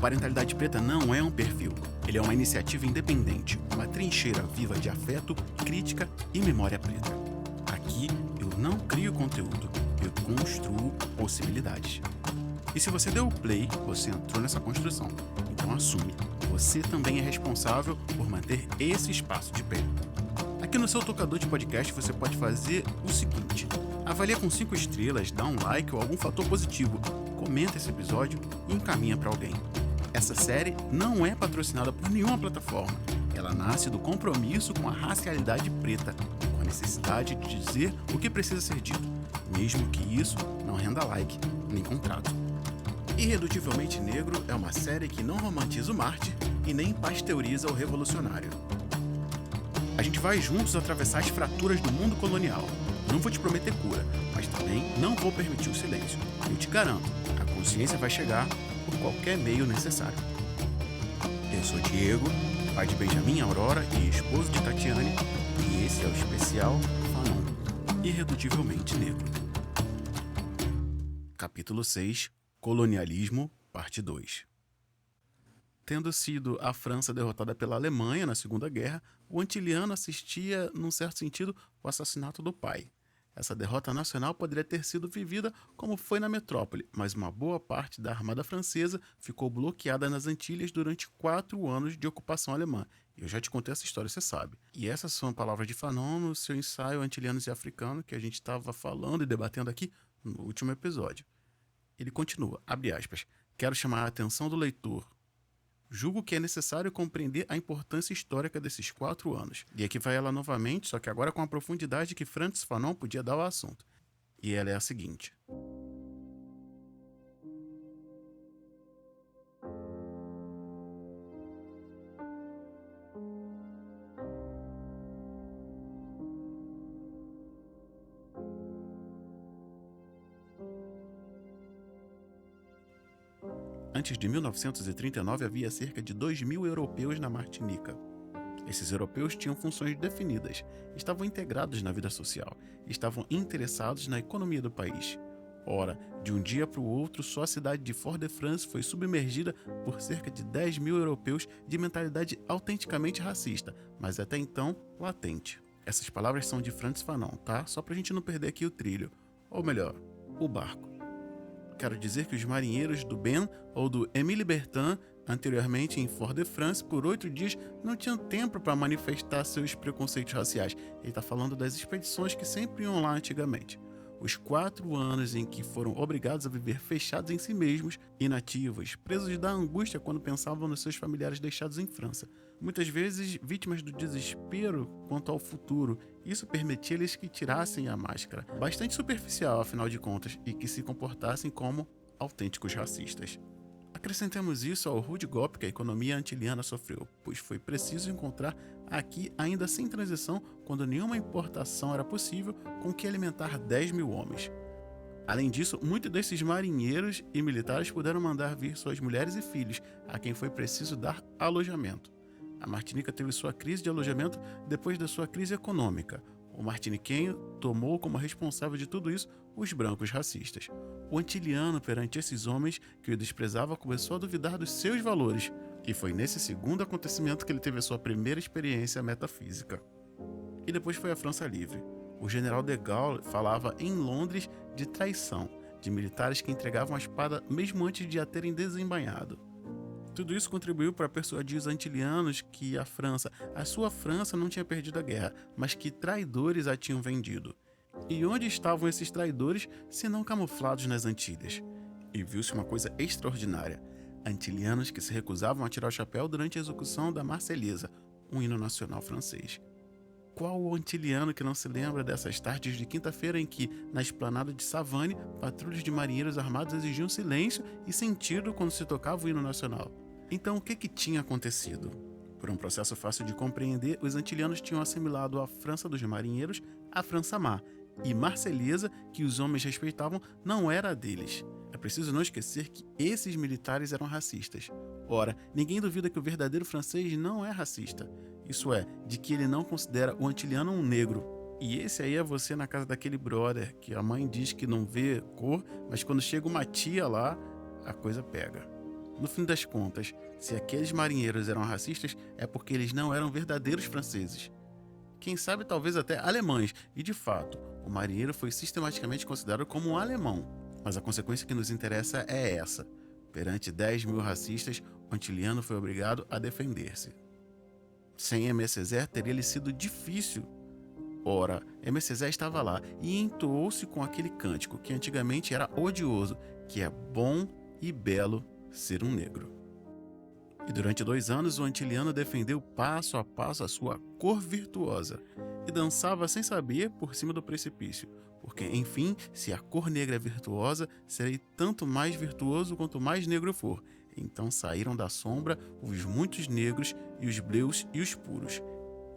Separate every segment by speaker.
Speaker 1: Parentalidade Preta não é um perfil. Ele é uma iniciativa independente, uma trincheira viva de afeto, crítica e memória preta. Aqui eu não crio conteúdo, eu construo possibilidades. E se você deu o play, você entrou nessa construção. Então assume, você também é responsável por manter esse espaço de pé. Aqui no seu tocador de podcast você pode fazer o seguinte: avalia com 5 estrelas, dá um like ou algum fator positivo, comenta esse episódio e encaminha para alguém. Essa série não é patrocinada por nenhuma plataforma. Ela nasce do compromisso com a racialidade preta, com a necessidade de dizer o que precisa ser dito, mesmo que isso não renda like nem contrato. Irredutivelmente Negro é uma série que não romantiza o mártir e nem pasteuriza o revolucionário. A gente vai juntos atravessar as fraturas do mundo colonial. Não vou te prometer cura, mas também não vou permitir o silêncio. Eu te garanto, a consciência vai chegar por qualquer meio necessário. Eu sou Diego, pai de Benjamin, Aurora e esposo de Tatiane, e esse é o especial Fanon, Irredutivelmente Negro. Capítulo 6, Colonialismo, parte 2. Tendo sido a França derrotada pela Alemanha na Segunda Guerra, o Antiliano assistia, num certo sentido, o assassinato do pai. Essa derrota nacional poderia ter sido vivida como foi na metrópole, mas uma boa parte da armada francesa ficou bloqueada nas Antilhas durante 4 anos de ocupação alemã. Eu já te contei essa história, você sabe. E essas são palavras de Fanon no seu ensaio Antilianos e Africanos, que a gente estava falando e debatendo aqui no último episódio. Ele continua, abre aspas, quero chamar a atenção do leitor. Julgo que é necessário compreender a importância histórica desses 4 anos. E aqui vai ela novamente, só que agora com a profundidade que Francis Fanon podia dar ao assunto. E ela é a seguinte. Antes de 1939 havia cerca de 2.000 europeus na Martinica. Esses europeus tinham funções definidas, estavam integrados na vida social, estavam interessados na economia do país. Ora, de um dia para o outro, só a cidade de Fort-de-France foi submergida por cerca de 10.000 europeus de mentalidade autenticamente racista, mas até então latente. Essas palavras são de Francis Fanon, tá? Só pra gente não perder aqui o trilho. Ou melhor, o barco. Quero dizer que os marinheiros do Ben ou do Émile Bertin, anteriormente em Fort-de-France, por 8 dias não tinham tempo para manifestar seus preconceitos raciais. Ele está falando das expedições que sempre iam lá antigamente. Os 4 anos em que foram obrigados a viver fechados em si mesmos, inativos, presos da angústia quando pensavam nos seus familiares deixados em França. Muitas vezes vítimas do desespero quanto ao futuro. Isso permitia-lhes que tirassem a máscara, bastante superficial afinal de contas, e que se comportassem como autênticos racistas. Acrescentemos isso ao rude golpe que a economia antiliana sofreu, pois foi preciso encontrar aqui, ainda sem transição, quando nenhuma importação era possível, com que alimentar 10.000 homens. Além disso, muitos desses marinheiros e militares puderam mandar vir suas mulheres e filhos, a quem foi preciso dar alojamento. A Martinica teve sua crise de alojamento depois da sua crise econômica. O martiniquenho tomou como responsável de tudo isso os brancos racistas. O antiliano, perante esses homens que o desprezava, começou a duvidar dos seus valores. E foi nesse segundo acontecimento que ele teve a sua primeira experiência metafísica. E depois foi a França Livre. O general de Gaulle falava em Londres de traição, de militares que entregavam a espada mesmo antes de a terem desembainhado. Tudo isso contribuiu para persuadir os antilianos que a sua França não tinha perdido a guerra, mas que traidores a tinham vendido. E onde estavam esses traidores, se não camuflados nas Antilhas? E viu-se uma coisa extraordinária. Antilianos que se recusavam a tirar o chapéu durante a execução da Marselhesa, um hino nacional francês. Qual o antiliano que não se lembra dessas tardes de quinta-feira em que, na esplanada de Savane, patrulhas de marinheiros armados exigiam silêncio e sentido quando se tocava o hino nacional? Então, o que tinha acontecido? Por um processo fácil de compreender, os antilianos tinham assimilado a França dos marinheiros à França Má, e Marselhesa, que os homens respeitavam, não era a deles. É preciso não esquecer que esses militares eram racistas. Ora, ninguém duvida que o verdadeiro francês não é racista. Isso é, de que ele não considera o antiliano um negro. E esse aí é você na casa daquele brother, que a mãe diz que não vê cor, mas quando chega uma tia lá, a coisa pega. No fim das contas, se aqueles marinheiros eram racistas, é porque eles não eram verdadeiros franceses. Quem sabe talvez até alemães, e de fato, o marinheiro foi sistematicamente considerado como um alemão. Mas a consequência que nos interessa é essa. Perante 10.000 racistas, o Antiliano foi obrigado a defender-se. Sem Aimé Césaire teria lhe sido difícil. Ora, Aimé Césaire estava lá e entoou-se com aquele cântico que antigamente era odioso, que é bom e belo ser um negro. E durante 2 anos o Antiliano defendeu passo a passo a sua cor virtuosa e dançava sem saber por cima do precipício, porque, enfim, se a cor negra é virtuosa, serei tanto mais virtuoso quanto mais negro for. Então saíram da sombra os muitos negros e os bleus e os puros.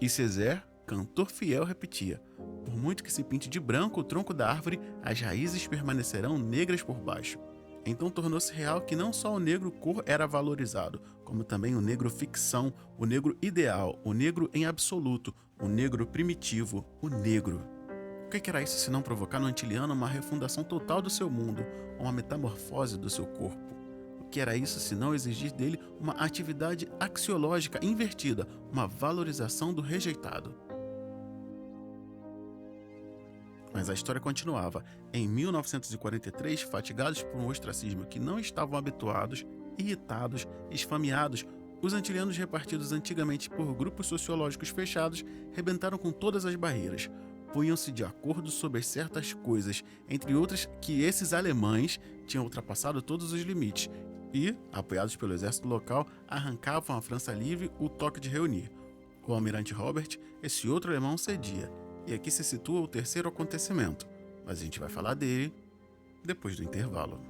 Speaker 1: E Césaire, cantor fiel, repetia: por muito que se pinte de branco o tronco da árvore, as raízes permanecerão negras por baixo. Então tornou-se real que não só o negro cor era valorizado, como também o negro ficção, o negro ideal, o negro em absoluto, o negro primitivo, o negro. O que era isso senão provocar no Antiliano uma refundação total do seu mundo, uma metamorfose do seu corpo? O que era isso senão exigir dele uma atividade axiológica invertida, uma valorização do rejeitado? Mas a história continuava. Em 1943, fatigados por um ostracismo que não estavam habituados, irritados, esfameados, os antilianos repartidos antigamente por grupos sociológicos fechados rebentaram com todas as barreiras. Punham-se de acordo sobre certas coisas, entre outras que esses alemães tinham ultrapassado todos os limites e, apoiados pelo exército local, arrancavam à França livre o toque de reunir. O almirante Robert, esse outro alemão, cedia. E aqui se situa o terceiro acontecimento, mas a gente vai falar dele depois do intervalo.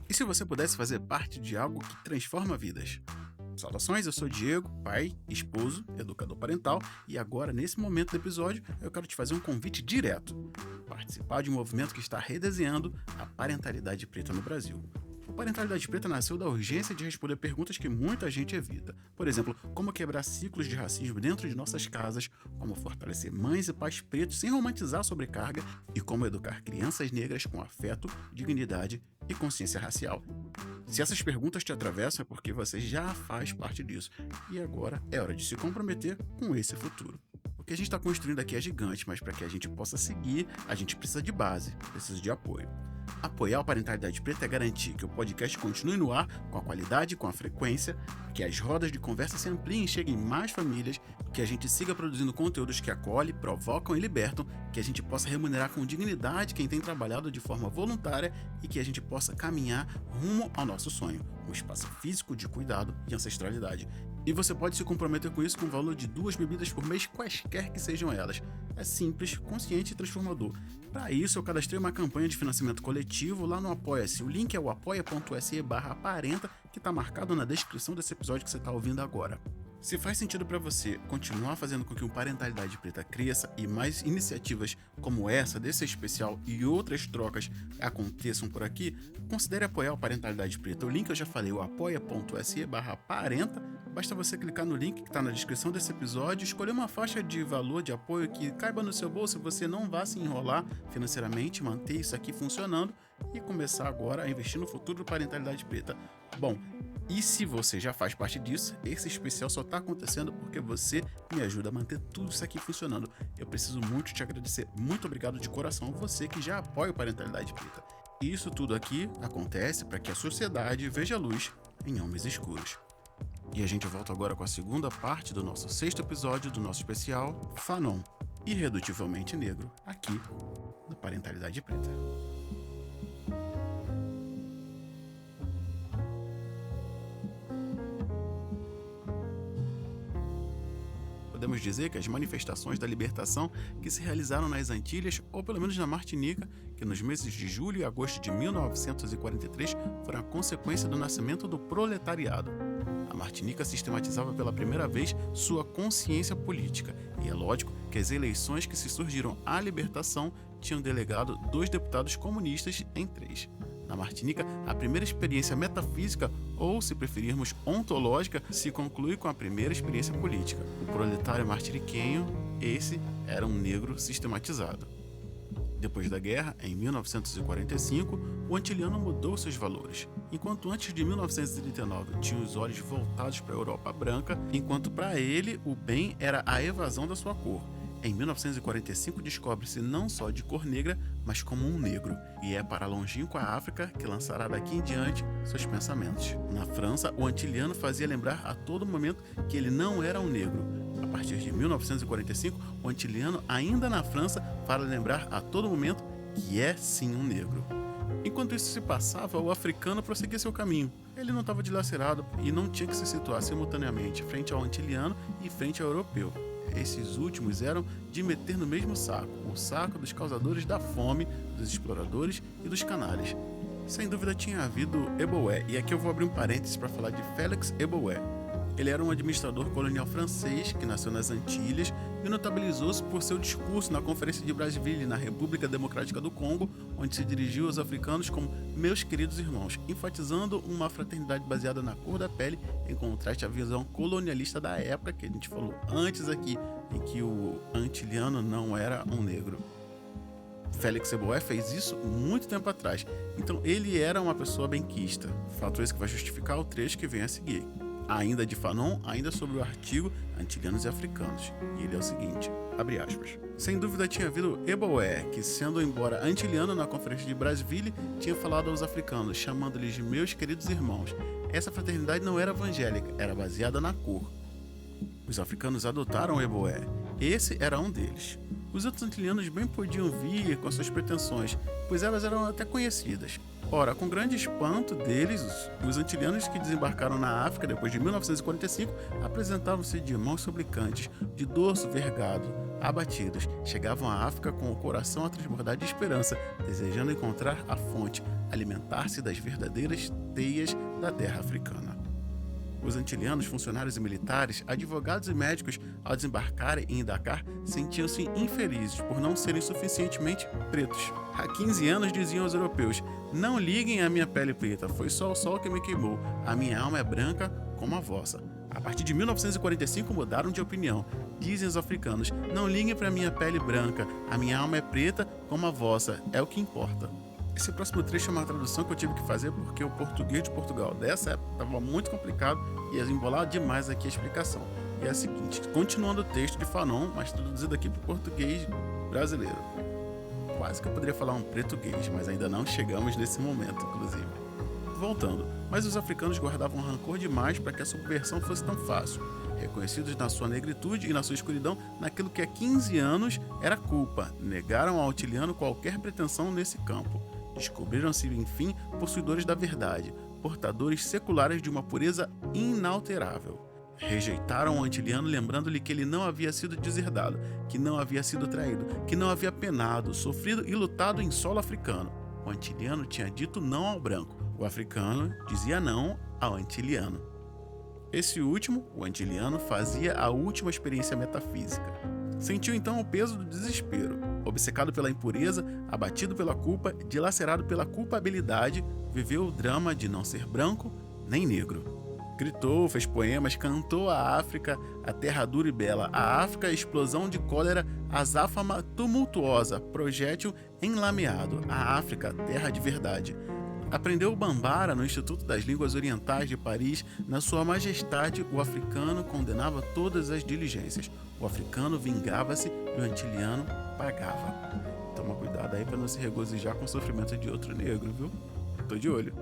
Speaker 1: E se você pudesse fazer parte de algo que transforma vidas? Saudações, eu sou Diego, pai, esposo, educador parental, e agora, nesse momento do episódio, eu quero te fazer um convite direto: participar de um movimento que está redesenhando a parentalidade preta no Brasil. A parentalidade preta nasceu da urgência de responder perguntas que muita gente evita. Por exemplo, como quebrar ciclos de racismo dentro de nossas casas, como fortalecer mães e pais pretos sem romantizar a sobrecarga e como educar crianças negras com afeto, dignidade e consciência racial. Se essas perguntas te atravessam é porque você já faz parte disso. E agora é hora de se comprometer com esse futuro. O que a gente está construindo aqui é gigante, mas para que a gente possa seguir, a gente precisa de base, precisa de apoio. Apoiar a Parentalidade Preta é garantir que o podcast continue no ar com a qualidade e com a frequência, que as rodas de conversa se ampliem e cheguem mais famílias, que a gente siga produzindo conteúdos que acolhem, provocam e libertam, que a gente possa remunerar com dignidade quem tem trabalhado de forma voluntária e que a gente possa caminhar rumo ao nosso sonho, um espaço físico de cuidado e ancestralidade. E você pode se comprometer com isso com o valor de 2 bebidas por mês, quaisquer que sejam elas. É simples, consciente e transformador. Para isso, eu cadastrei uma campanha de financiamento coletivo lá no Apoia-se. O link é o apoia.se/aparenta, que está marcado na descrição desse episódio que você está ouvindo agora. Se faz sentido para você continuar fazendo com que o Parentalidade Preta cresça e mais iniciativas como essa, desse especial e outras trocas aconteçam por aqui, considere apoiar o Parentalidade Preta. O link eu já falei, o apoia.se/aparenta. Basta você clicar no link que está na descrição desse episódio, escolher uma faixa de valor de apoio que caiba no seu bolso e você não vá se enrolar financeiramente, manter isso aqui funcionando e começar agora a investir no futuro do Parentalidade Preta. Bom, e se você já faz parte disso, esse especial só está acontecendo porque você me ajuda a manter tudo isso aqui funcionando. Eu preciso muito te agradecer. Muito obrigado de coração a você que já apoia o Parentalidade Preta. E isso tudo aqui acontece para que a sociedade veja a luz em homens escuros. E a gente volta agora com a segunda parte do nosso 6º episódio do nosso especial Fanon, irredutivelmente negro, aqui no Parentalidade Preta. Podemos dizer que as manifestações da libertação que se realizaram nas Antilhas, ou pelo menos na Martinica, que nos meses de julho e agosto de 1943 foram a consequência do nascimento do proletariado. A Martinica sistematizava pela primeira vez sua consciência política, e é lógico que as eleições que se surgiram à libertação tinham delegado 2 deputados comunistas em 3. Na Martinica, a primeira experiência metafísica, ou se preferirmos ontológica, se conclui com a primeira experiência política. O proletário martiniquenho, esse era um negro sistematizado. Depois da guerra, em 1945, o antiliano mudou seus valores. Enquanto antes de 1939 tinha os olhos voltados para a Europa branca, enquanto para ele o bem era a evasão da sua cor. Em 1945 descobre-se não só de cor negra, mas como um negro, e é para a longínqua África que lançará daqui em diante seus pensamentos. Na França, o antiliano fazia lembrar a todo momento que ele não era um negro. A partir de 1945, o antiliano, ainda na França, fala lembrar a todo momento que é sim um negro. Enquanto isso se passava, o africano prosseguia seu caminho. Ele não estava dilacerado e não tinha que se situar simultaneamente frente ao antiliano e frente ao europeu. Esses últimos eram de meter no mesmo saco, o saco dos causadores da fome, dos exploradores e dos canalhas. Sem dúvida tinha havido Eboué, e aqui eu vou abrir um parênteses para falar de Félix Eboué. Ele era um administrador colonial francês que nasceu nas Antilhas e notabilizou-se por seu discurso na Conferência de Brazzaville, na República Democrática do Congo, onde se dirigiu aos africanos como meus queridos irmãos, enfatizando uma fraternidade baseada na cor da pele, em contraste à visão colonialista da época, que a gente falou antes aqui, em que o antiliano não era um negro. Félix Eboué fez isso muito tempo atrás, então ele era uma pessoa benquista, fato esse que vai justificar o trecho que vem a seguir. Ainda de Fanon, ainda sobre o artigo Antilianos e Africanos, e ele é o seguinte, abre aspas. Sem dúvida tinha havido Eboué, que sendo embora antiliano na Conferência de Brazzaville, tinha falado aos africanos, chamando-lhes de meus queridos irmãos. Essa fraternidade não era evangélica, era baseada na cor. Os africanos adotaram Eboué, esse era um deles. Os outros antilianos bem podiam vir com suas pretensões, pois elas eram até conhecidas. Ora, com grande espanto deles, os antilianos que desembarcaram na África depois de 1945 apresentavam-se de mãos suplicantes, de dorso vergado, abatidos. Chegavam à África com o coração a transbordar de esperança, desejando encontrar a fonte, alimentar-se das verdadeiras teias da terra africana. Os antilianos, funcionários e militares, advogados e médicos, ao desembarcarem em Dakar, sentiam-se infelizes por não serem suficientemente pretos. Há 15 anos diziam aos europeus, não liguem à minha pele preta, foi só o sol que me queimou, a minha alma é branca como a vossa. A partir de 1945 mudaram de opinião, dizem os africanos, não liguem para minha pele branca, a minha alma é preta como a vossa, é o que importa. Esse próximo trecho é uma tradução que eu tive que fazer porque o português de Portugal dessa época estava muito complicado e ia embolar demais aqui a explicação. E é a seguinte, continuando o texto de Fanon, mas traduzido aqui para o português brasileiro. Quase que eu poderia falar um português, mas ainda não chegamos nesse momento, inclusive. Voltando, mas os africanos guardavam rancor demais para que a subversão fosse tão fácil. Reconhecidos na sua negritude e na sua escuridão, naquilo que há 15 anos era culpa, negaram ao antiliano qualquer pretensão nesse campo. Descobriram-se, enfim, possuidores da verdade, portadores seculares de uma pureza inalterável. Rejeitaram o antiliano, lembrando-lhe que ele não havia sido deserdado, que não havia sido traído, que não havia penado, sofrido e lutado em solo africano. O antiliano tinha dito não ao branco, o africano dizia não ao antiliano. Esse último, o antiliano, fazia a última experiência metafísica. Sentiu então o peso do desespero. Obcecado pela impureza, abatido pela culpa, dilacerado pela culpabilidade, viveu o drama de não ser branco nem negro. Gritou, fez poemas, cantou a África, a terra dura e bela, a África, explosão de cólera, azáfama tumultuosa, projétil enlameado, a África, terra de verdade. Aprendeu o Bambara no Instituto das Línguas Orientais de Paris. Na sua majestade, o africano condenava todas as diligências. O africano vingava-se e o antiliano pagava. Toma cuidado aí para não se regozijar com o sofrimento de outro negro, viu? Tô de olho.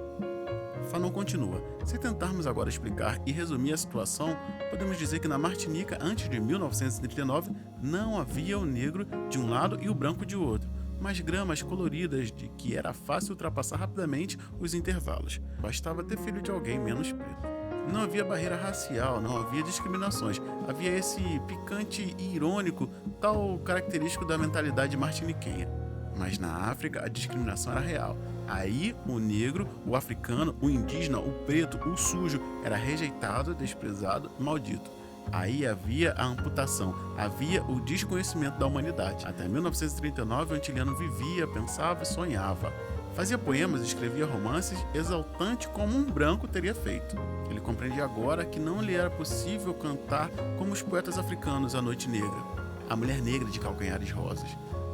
Speaker 1: Fanon continua. Se tentarmos agora explicar e resumir a situação, podemos dizer que na Martinica, antes de 1939, não havia o negro de um lado e o branco de outro, mas gramas coloridas de que era fácil ultrapassar rapidamente os intervalos. Bastava ter filho de alguém menos preto. Não havia barreira racial, não havia discriminações. Havia esse picante e irônico, tal característico da mentalidade martiniquenha. Mas na África a discriminação era real. Aí o negro, o africano, o indígena, o preto, o sujo era rejeitado, desprezado, maldito. Aí havia a amputação, havia o desconhecimento da humanidade. Até 1939 o antiliano vivia, pensava e sonhava. Fazia poemas e escrevia romances exaltante como um branco teria feito. Ele compreendia agora que não lhe era possível cantar como os poetas africanos a noite negra, a mulher negra de calcanhares rosas.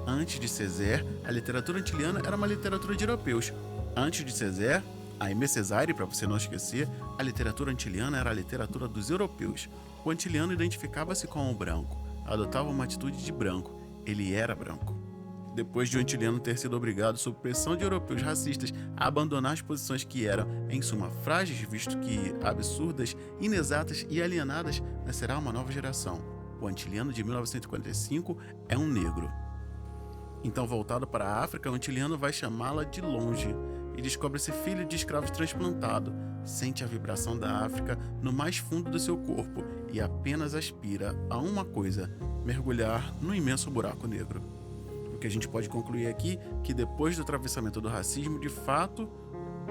Speaker 1: Antes de Césaire, a literatura antiliana era uma literatura de europeus. Antes de Césaire, a Aimé Césaire, para você não esquecer, a literatura antiliana era a literatura dos europeus. O antiliano identificava-se com o branco, adotava uma atitude de branco. Ele era branco. Depois de o antiliano ter sido obrigado, sob pressão de europeus racistas, a abandonar as posições que eram, em suma, frágeis, visto que absurdas, inexatas e alienadas, nascerá uma nova geração. O antiliano de 1945 é um negro. Então, voltado para a África, o antiliano vai chamá-la de longe e descobre-se filho de escravo transplantado, sente a vibração da África no mais fundo do seu corpo e apenas aspira a uma coisa: mergulhar no imenso buraco negro. O que a gente pode concluir aqui é que depois do atravessamento do racismo, de fato,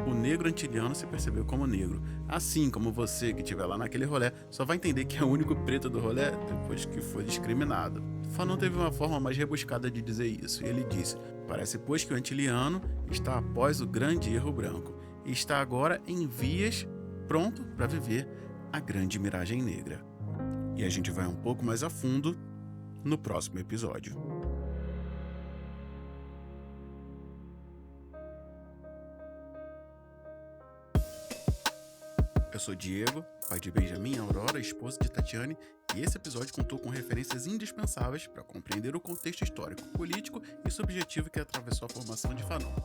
Speaker 1: o negro antiliano se percebeu como negro. Assim como você que estiver lá naquele rolê só vai entender que é o único preto do rolê depois que foi discriminado. Fanon teve uma forma mais rebuscada de dizer isso, e ele disse: parece, pois, que o antiliano está após o grande erro branco e está agora em vias, pronto para viver a grande miragem negra. E a gente vai um pouco mais a fundo no próximo episódio. Eu sou Diego, pai de Benjamin e Aurora, esposa de Tatiane, e esse episódio contou com referências indispensáveis para compreender o contexto histórico, político e subjetivo que atravessou a formação de Fanon.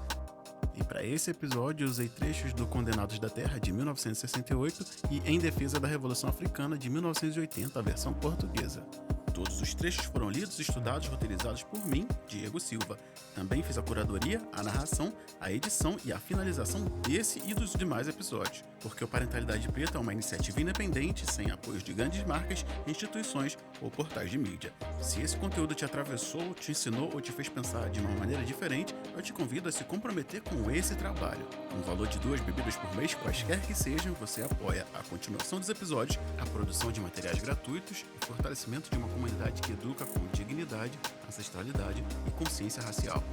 Speaker 1: E para esse episódio eu usei trechos do Condenados da Terra, de 1968, e Em Defesa da Revolução Africana, de 1980, a versão portuguesa. Todos os trechos foram lidos, estudados, roteirizados por mim, Diego Silva. Também fiz a curadoria, a narração, a edição e a finalização desse e dos demais episódios, porque o Parentalidade Preta é uma iniciativa independente, sem apoios de grandes marcas, instituições ou portais de mídia. Se esse conteúdo te atravessou, te ensinou ou te fez pensar de uma maneira diferente, eu te convido a se comprometer com esse trabalho. Com o valor de 2 bebidas por mês, quaisquer que sejam, você apoia a continuação dos episódios, a produção de materiais gratuitos e o fortalecimento de uma comunidade que educa com dignidade, ancestralidade e consciência racial.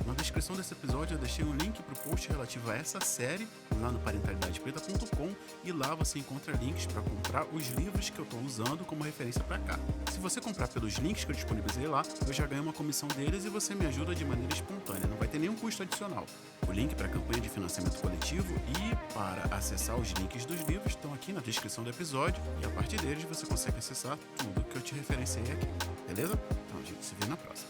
Speaker 1: Na descrição desse episódio eu deixei um link para o post relativo a essa série lá no parentalidadpreta.com, e lá você encontra links para comprar os livros que eu estou usando como referência para cá. Se você comprar pelos links que eu disponibilizei lá, eu já ganho uma comissão deles e você me ajuda de maneira espontânea, não vai ter nenhum custo adicional. O link para a campanha de financiamento coletivo e para acessar os links dos livros estão aqui na descrição do episódio, e a partir deles você consegue acessar tudo que eu te referenciei aqui, beleza? Então a gente se vê na próxima.